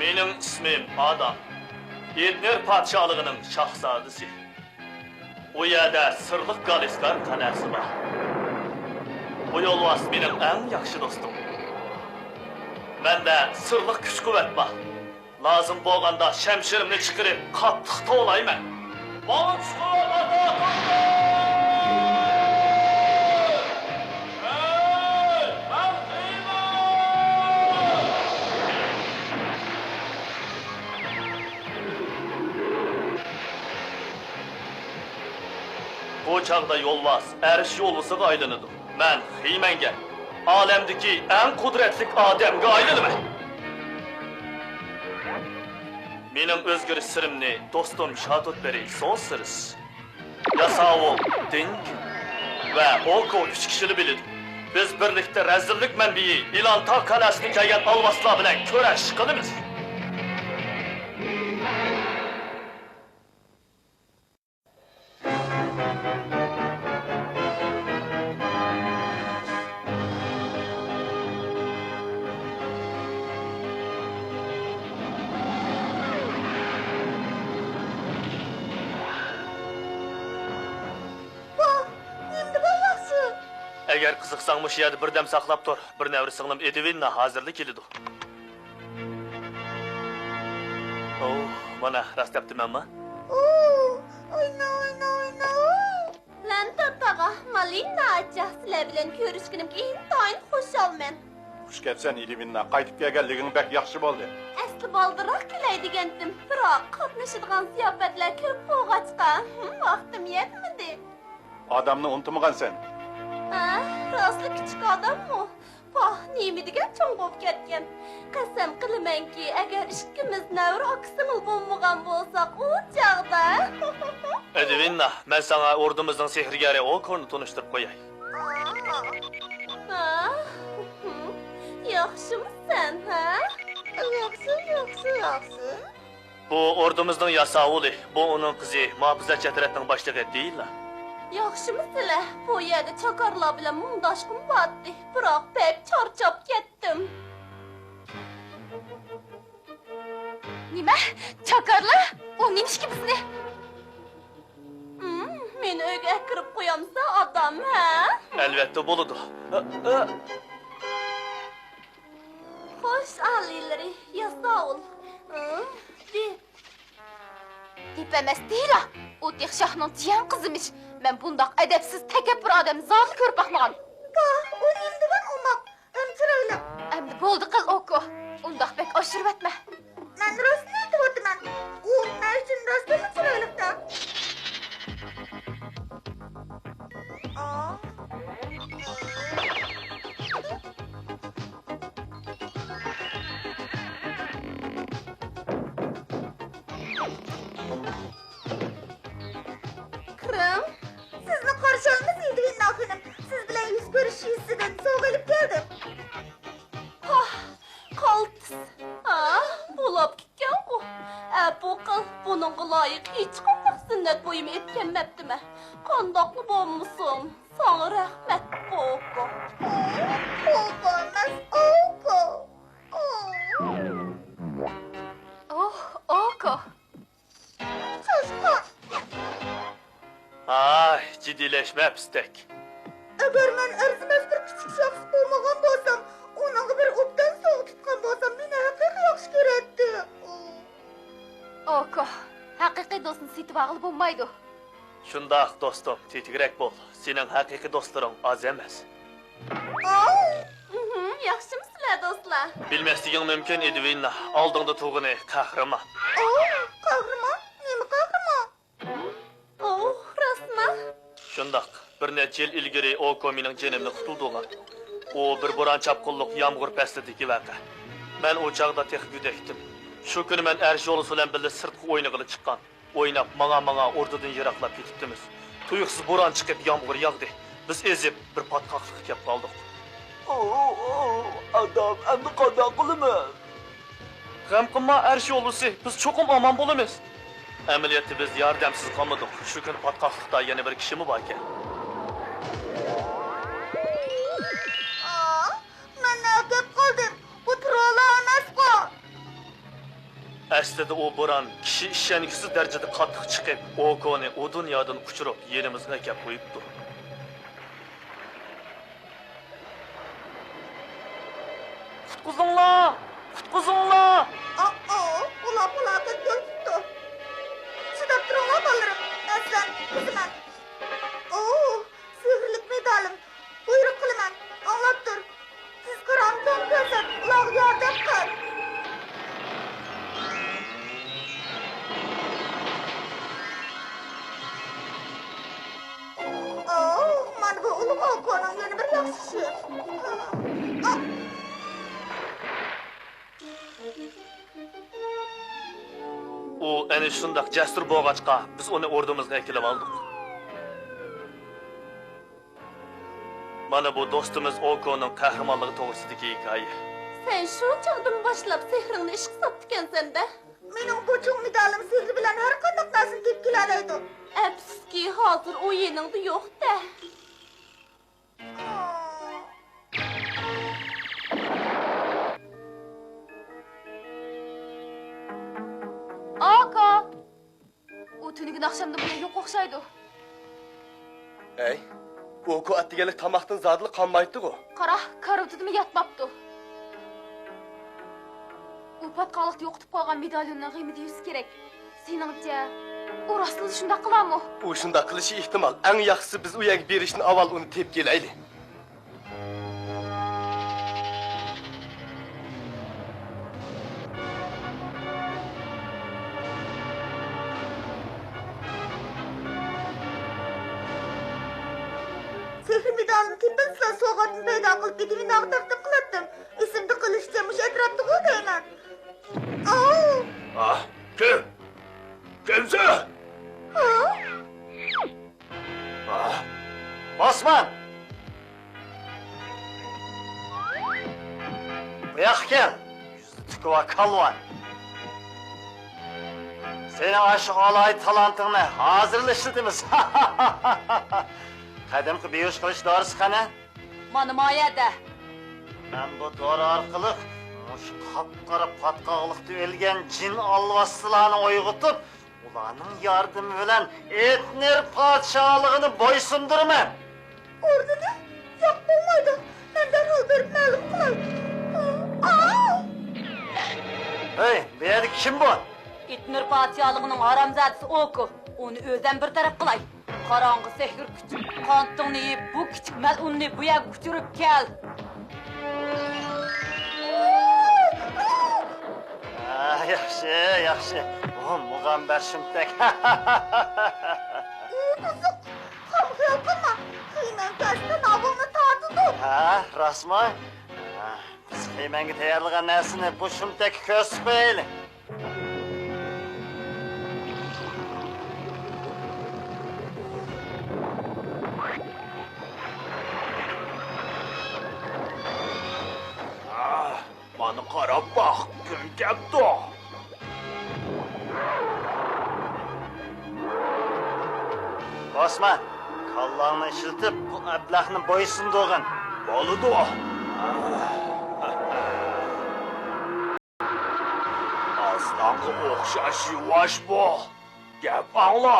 Benim ismim Adam. Yetner padşalığının şahzadesi. O yerde sırlık Galiskar kanası var. Bu yolvas benim en yakşı dostum. Mende sırlık güç kuvvet var. Lazım bolganda şemşirimni çıkırıp katlıkta olayım. Balın çukurlarda Bu çağda yolvas, eriş yolusu aylınıdır. Ben Hiymenge, alemdeki en kudretlik Adem'e aylınım. Benim özgürüş sırımni dostum Şadutberi son sırız. Yasavul, Dink ve Oko 3 kişili bilir. Biz birlikte rezillik menbiyi İlanta Kalesi'ni kelgen almasla bilen köreş kılımız. Eğer kızıksan bu yerde birdem saklap dur. Bir nevri sığınım Edivinna hazırlık edidu. Oh, bana rast yaptım ama. Oyna. Lan tatağa, Malinna açaq sizler bilen görüşkünümki intayin hoş olmen. Xush kelsen Edivinna, qaytib kelganliging bek yaxshi bo'ldi. Asli baldırak gülaydigendim, biroq qatnaşıdığan ziyafetler köp boğaçqa. Vaqtim yetmedi. Odamni unutmagansan. Rastlı küçük adam mı? Pah, neymi degen çoğun bop ketken. Qasam qilimanki, agar ikkimiz nevri aksımıl bolmagan bolsak, o çağda. Edivinna, ben sana ordumuzun sehrgari Oko'nu tanıştırıp koyay. Yaxşımısın, ha? Yaxşı. Bu ordumuzun yasavulu, bu onun kızı, muhafızat çetiretinin başlığı değil la. Yaxşımısın, bu yerde çakarla bilen mundaşkım battı. Biroq pek çarçap kettim. Nima? Çakarla? O neymiş ki bizni? Meni uyga kirib qo'yamsa adam, ha? Elbette buludu. Xo'sh, alilari, yasovul. Dip emas deyla. O Dehşahның jiyan qizimiş. Men bundaq edepsiz tekebbür adam zat ko'rib baxmagan. O endi ben umaq. Ömçüröyle. Endi bo'ldi qil Oko. Undaq bek oshirib etme. Men rostni aytib o'tman. U men uchun rostmi chiroylikda? Kırım, sizni qarshi olmas Edivinna xonim. Siz bilan yuz ko'rishingizdan sog'ilib keldim. Qaltis. Bo'lib ketgan-ku. Bu qil buningga loyiq hech qanday sunnat bo'yimi etganmabdimi? Qandoqli bo'lmasin? Sana rahmat, Oko. Oko emas, Oko. Oko. Çocuqlar. Ay, ciddileşme pistek. Agar men arzimas bir kichik shaxs bo'lmagan bo'lsam, uningga bir obdan sovuq tutgan bo'lsam, meni haqiqiy yaxshi ko'radi. Oko, haqiqiy do'stni setib aqli bo'lmaydi. Şundaq dostum, tetigrek bol. Senin hakiki dostların az emas. Yaxshimisizlar do'stlar? Bilmesligin mümkün Edivinna. Aldığında tuğunu kahraman. Qahramon? Nima qahramon? Rasman? Şundaq, bir neçe yıl ilgiri Oko mening jenimni qutuldular. O bir boran çapqınlık yağmur paslidagi vaqa. Men o çağda tek güdektim. Şu günü men erş yolu bilan birga sirtqi o'yniga chiqqan. O'ynab, manga ordudan yiroqlab ketibdimiz. Tuyuqsiz boran chiqib yağmur yağdı. Biz ezib bir patqoqlik kelib qoldik. Adam, endi qanday qilamiz? G'am qilma erş yolusi, biz cho'qim omon bo'lamiz. Ameliyatda biz yordamsiz qolmadik. Shu kun patqoqlikda yana bir kishimi bor ekan. Men nega qoldim? Bu trolla emas-ku. Aslida o bo'ron kishi ishongisiz darajada qattiq chiqib, Okoni o dunyodan uchirib yerimizga kelib qo'yibdi. Qutquzinglar! Qutquzinglar! Ular falokat yo'l tutdi. Chidab turinglar bolalarım. Aslan, kızman. Sehrlik medalim. Buyruq qilaman. Anlab tur. Siz qaramdan ko'rsat, ular yordam qil. Mana bu ulug' Okoning yana bir yaxshi ishi. U ana shundoq jasur bo'lg'achqa biz uni o'rdimizga kelib oldik. Mana bu do'stimiz Okoning qahramonligi to'g'risidagi hikoya. Sen shu chog'dan boshlab sehringni ishga solibdikan-da. Mening bu cho'ng medalim sehri bilan har qanday narsani tepkilaydi. Afsuski, hozir u yeningda yo'q-da. Aka! U tunugin axşamda bu yo'q o'xshaydi. Ey, Oku atdigalik tamoqdan zodli qonmaydi-ku. Qara, karavotida yotmabdi. U patqoqlikda yo'qitib qolgan medalyonning qiymati 100 kerak. Seningcha, u rostli shunday qilarmi? U shunday qilishi ehtimol. Eng yaxshisi biz u yerga berishni avval uni tepib kelaylik. Sehr medalim tepasida so'g'atni paydo qilib ketini naqdaqda qilatdim. Esimda qilishcha mush atrofda qo'ydayman. Kim? Kimsin? Osman! Bu yoqqa kel. Yüzü tikuva kalvan. Seni aşık olay talantingni hozir ishlatamiz. Qadimki behush qilish dorisi qani? Mana moyada. Men bu dori orqali mush qop-qora patqoqlikda o'lgan jin alvaslarni uyg'otib, ularning yordami bilan Etner podshohligini bo'ysundiraman. Ordini? Yo'q bo'lmaydi. Men darhol berib ma'lum qilay. Hey, bu yerda kim bu? Etner podshohligining haromzodasi Oku. Uni o'zdan bir taraf qilay. Qarong'i sehr kuch, qontingni yeb, bu kichik mal'unni bu yerga ko'chirib kel. Yaxshi, yaxshi. Bu mug'ambar shumtak. Ha, rasman. Biz qiymanga tayyorlagan narsani bu shumtak ko'rsatib qo'yaylik. Bana qarab bax, kim keldi? Osman, kallangni ishiltib, bu ablahni bo'ysundirgin. Bo'ldi. Aslanga o'xshash yuvosh bu. Gap angla.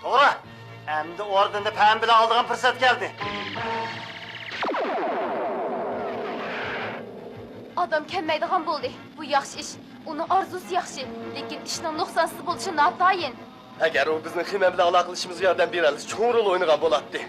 To'g'ri. Endi ordinda pam bilan oldigan fursat keldi. Adam kelmaydigan bo'ldi. Bu yaxshi ish. Uning orzusi yaxshi, lekin ishning nuqsonsiz bo'lishi notayin. Agar u bizning xima bilan aloqa qilishimizga yordam beradi, cho'ng rol o'ynagan bo'ladi.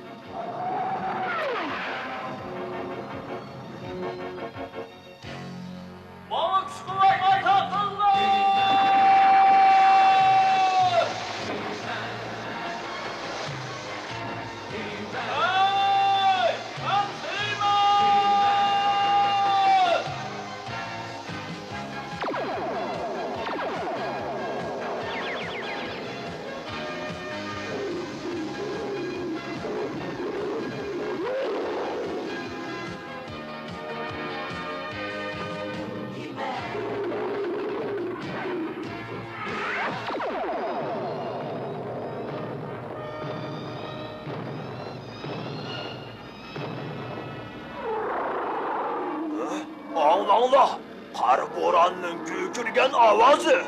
Allah! Qar bo'ronning gugurgan ovozi.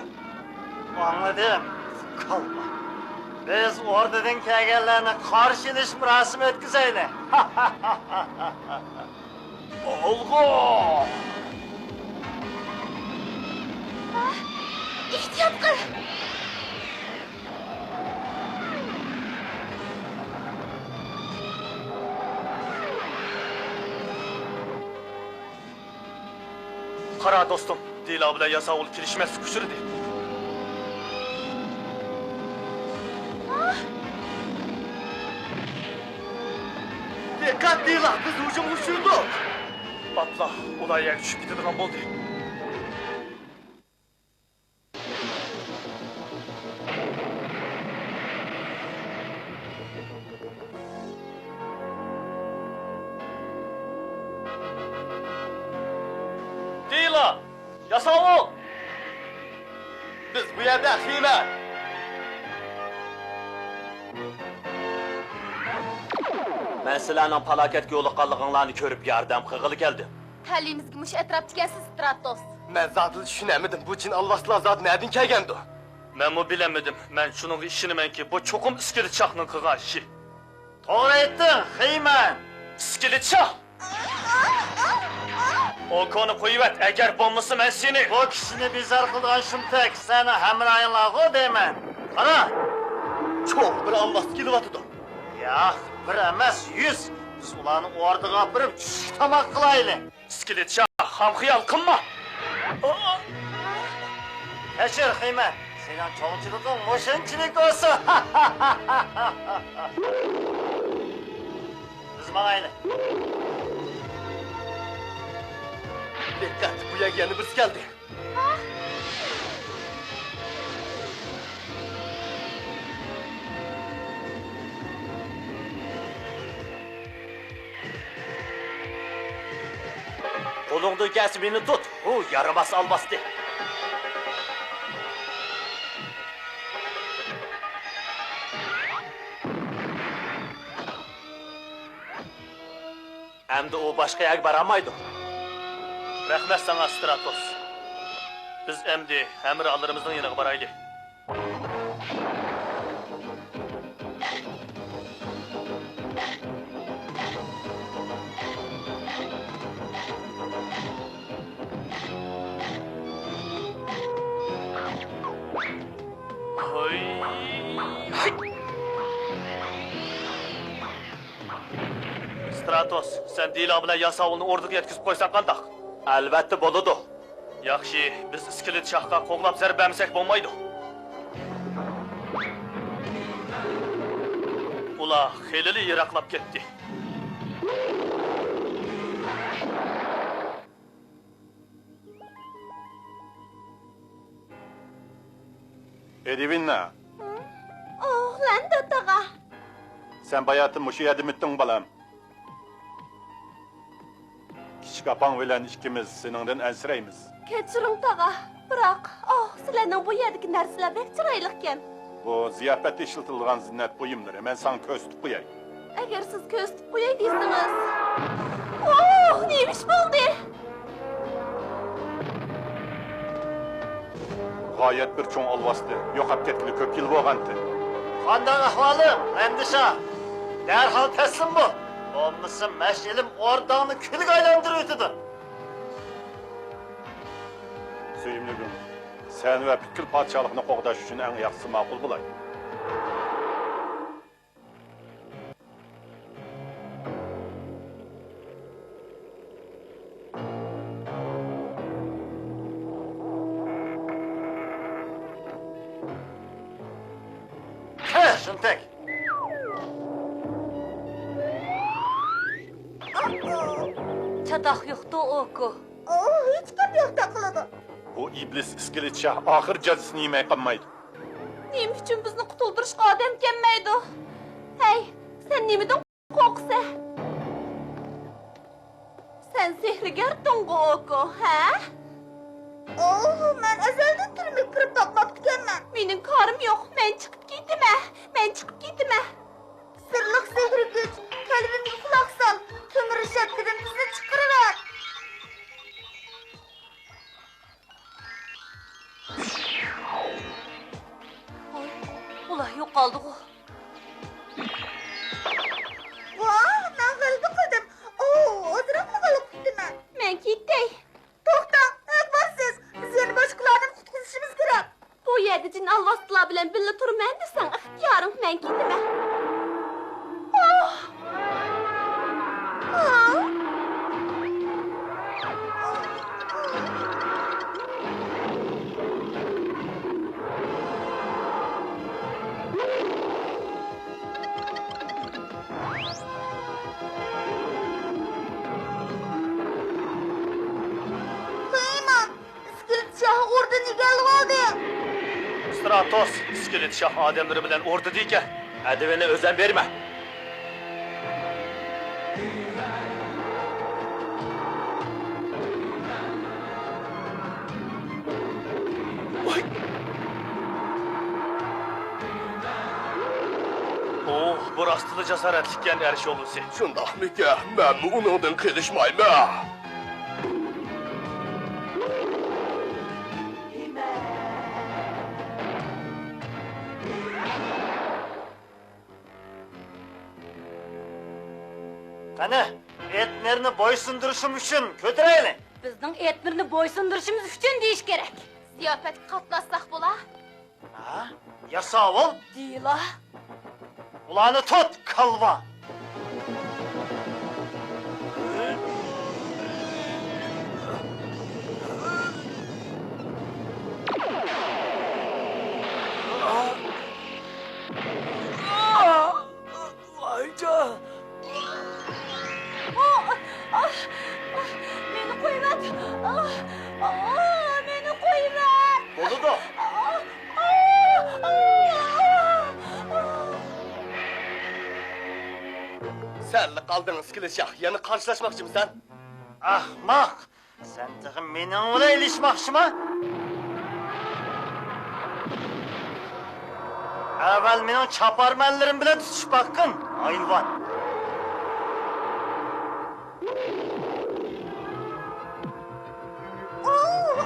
Anladım. Kalma. Biz oradan kelganlarni qarshi ilish murosimi o'tkazaylik. Olg'o! Ehtiyot qil. Qara do'stim, Dila bilan Yasovul kelishmas kuchirdi. Dikkat Dila, biz hujum ushirdik. Atla, ular yak tushib ketadigan bo'ldi. Dila, Yasovul. Biz bu yerda xiyma. Men sizlarning falokatga yo'liqqanliginglarni ko'rib yordam qilg'ili keldim. Halimizga mush atrofda ekansiz, Stratos. Men zatlı düşünemedim. Bu cin Allah'la zat nereden kelgendi? Men bu bilemedim. Men şunun ishonimanki, bu cho'qim iskilit chaqning qilgan ishi. To'g'ri aytding, Xiyman. Iskilit chaq. O konu qo'yvat, agar bo'lmasa men seni. Bu kishini bezor qilgan shumtak seni hamroyinglarga deyman. Qara. Çok bir Allah kelyapti. Yo'q, bir emas 100. Biz ularni o'rniga olib tushlik tomoq qilaylik. Iskilit chaq, ham xiyol qilma. Kechir Xiyman. Sening cho'ngchiliging mo'shinchilik bo'lsin. Biz mangaylik. Dikkat, bu yegeni biz geldi. Qo'lingda kasbini tut. U yaramas almasdi. Endi o boshqa yoq baramaydi. Rahmat sana Stratos. Biz endi hamrohlarimizning yoniga boraylik. Hoy. Stratos, sen Dila bilan Yasovulni o'rniga yetkazib qo'ysan qandoq? Albatta bo'ladi. Yaxshi, biz iskilit shahqa qo'g'lab zarbamsak bo'lmaydi. Ular xelili yiroqlab ketdi. Edivinna, Oh, lan tatağa. sen bayatın muşu yedimittin balam. Kichik apang bilan ikkimiz seningdan ansiraymiz. Kechiring tog'a. Biroq, oh, sizlarning bu yerdagi narsalar bek chiroyli ekan. Bu ziyofatda ishlatilgan zinnat buyumlari. Men sana ko'z tutib qo'yay. Agar siz ko'z tutib qo'yay desangiz. Oh, nima ish bo'ldi? G'oyat bir cho'ng olvosdi. Yo'qolib ketgili ko'p yil bo'lgandi. Qanday ahvolim? Endisha. Darhol taslim bo'l. Bo'lmasa mash'ilim o'rdog'ni kulga aylantirib o'tadi. Suyimligim, sen va butkul podshohlikni qo'g'dash uchun eng yaxshisi ma'qul bo'lay. He, shumtak. Çataq yoxdu oku. Oh, hech gap yo'qda qiladi. Bu iblis iskilit shah oxir jazosini yemay qolmaydi. Nima uchun bizni qutultirishga odam kelmaydi? Hey, sen nimadan qo'rqsa? Sen sehrgardan qo'rqu, ha? Oh, men azaldan turmay kirib boqmoqchiman. Mening korim yo'q. Men chiqib ketaman. Sirliq sehri kuch, qalbimga quloq sol. Ko'mir shatkidan bizni chiqaraver. Kratos, iskelet şah adamları bilen ordu deyken, Edivine özen verme. oh, bu rastlı cesaretlikken erşi olursa. Şundaq mı ki, ben onundan kılışmayım. Qani, etlerini boysunduruşum üçün kötüreyle. Bizning etmirni bo'ysundirishimiz uchun deyish kerak. Ziyofetga qatnashsaq bo'la? Ha? Yasa ol, Deyla. ulanı tut kalva. Vayca! Meni qo'ymat. Meni qo'ymat. Oldu da. Senle kaldın iskelet şah, yani karşılaşmak için sen. Ahmak! Sen tıkın menimle ilişmakçı mı? Evvel benim çaparmenlerim bile tutuşup bakın, hayvan! Oo,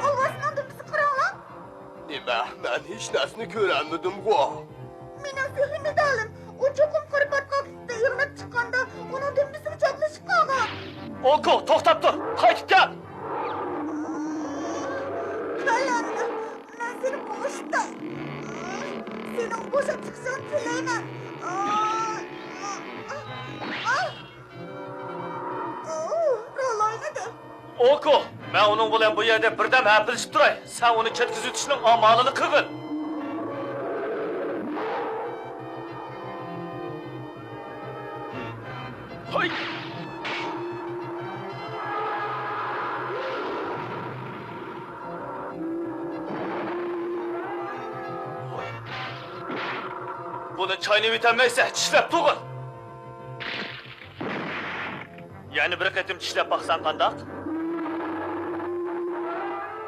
ovasından dümdüzü qıralan. Nima, ben hiç nesini göremedim bu. Mening zehni medalim. O cho'qim qirpat qoqisida yig'lab chiqqanda uning dümdüzü chaplashib qolgan. Oko, to'xtab tur, qaytib kel! Kallandı. Men seni boshda. Sening bo'shab chiqishingni tilayman. Ro'loynadi. Oko, ben onun bilen bu yerde birdem hepilişip duray. Sen onu ketkizip düşünün amalını kıgın. Hay! Bunu çayını bitemezse çişlep tuğun. Yani bırakayım çişlep baksan kandak.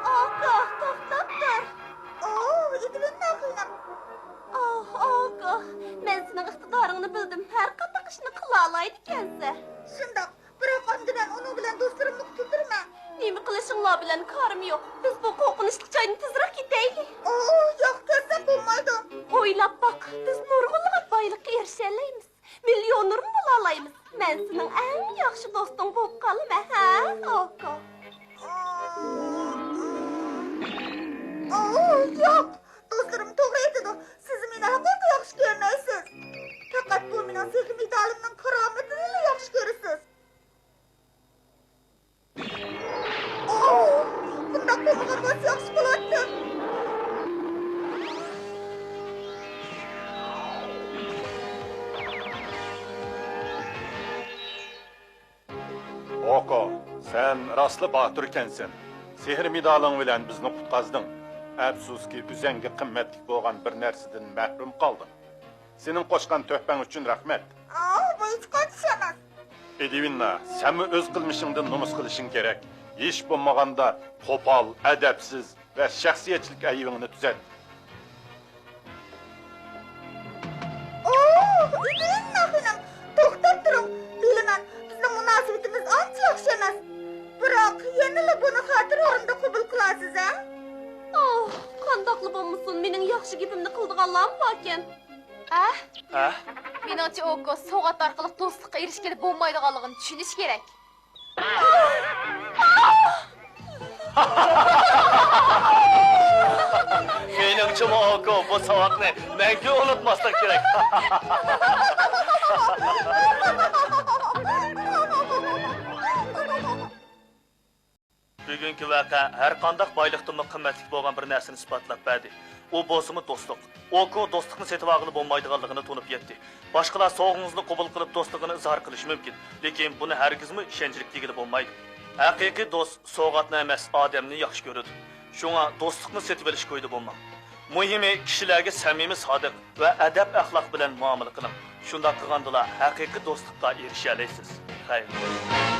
Aga, to'xtab tur. Oo, idilin naqinam. Aga, men sening iqtidoringni bildim. Har qanday ishni qila oladi ekansan. Shundoq, biroq endi men uning bilan do'stlarimni kutiltirman. Nima qilishinglar bilan karim yo'q. Biz bu qo'rqinchli joyni tezroq ketaylik. Oo, yo'q, kelsam bo'lmaydi. O'ylab boq, biz nurg'unlab boylikqa erisha olamiz. Millioner bo'la olamiz. Men sening eng yaxshi do'sting bo'lib qolaman, ha? Aga. Yo'q, do'stlarim to'g'ri aytadi. Siz meni haqiqiy yaxshi ko'rmaysiz. Faqat bu mening sevgi medalimning karomatini yaxshi ko'rasiz. Bundoq bo'lmagan bo'lsa yaxshi bo'lardi. Oko, sen rastlı bahtır ekensin. Sihir medalın bilen bizni qutqazdın. Afsuski üzenge qimmatlik bo'lgan bir narsadan mahrum qaldın. Senin qo'shgan töhfeң üçün rahmet. Bu hiç konuşamaz. Edivinna, sen mi öz qilmishingdan numus qilishing kerak. Hiç bo'lmaganda qo'pol, adabsiz ve shaxsiyatchilik ayibingni tuzat. İdilin naqinam. To'xtab turing. Bilaman, bizning munosabatimiz ancha yaxshi emas. Biroq yanada buni xotir o'rinda qabul qilasiz, ha? Qandoqli bo'lmasin, mening yaxshi gapimni qildiganlarim borkan. Ha? Meningcha Oko so'g'at orqali do'stlikqa erishgani bo'lmaydiganligini tushunish kerak. Menimcha Oko bu savaqni menga unutmaslik kerak. Bugungi vaqa har qanday boyliqdan qimmatli bo'lgan bir narsani isbotlab berdi. U bo'lsimi do'stlik. Oko do'stlikni setib olg'ili bo'lmaydiganligini tunib yetdi. Boshqalar sog'ingizni qabul qilib do'stligini izhor qilishi mumkin, lekin buni hargizmi ishonchlik degili bo'lmaydi. Haqiqiy do'st sovg'atni emas, odamni yaxshi ko'radi. Shunga do'stlikni setib olish qo'ydi bo'lmang. Muhimi kishilarga samimiy, sodiq va adab-axloq bilan muomala qiling. Shunday qilgandala haqiqiy do'stlikqa erisha olasiz. Xayr.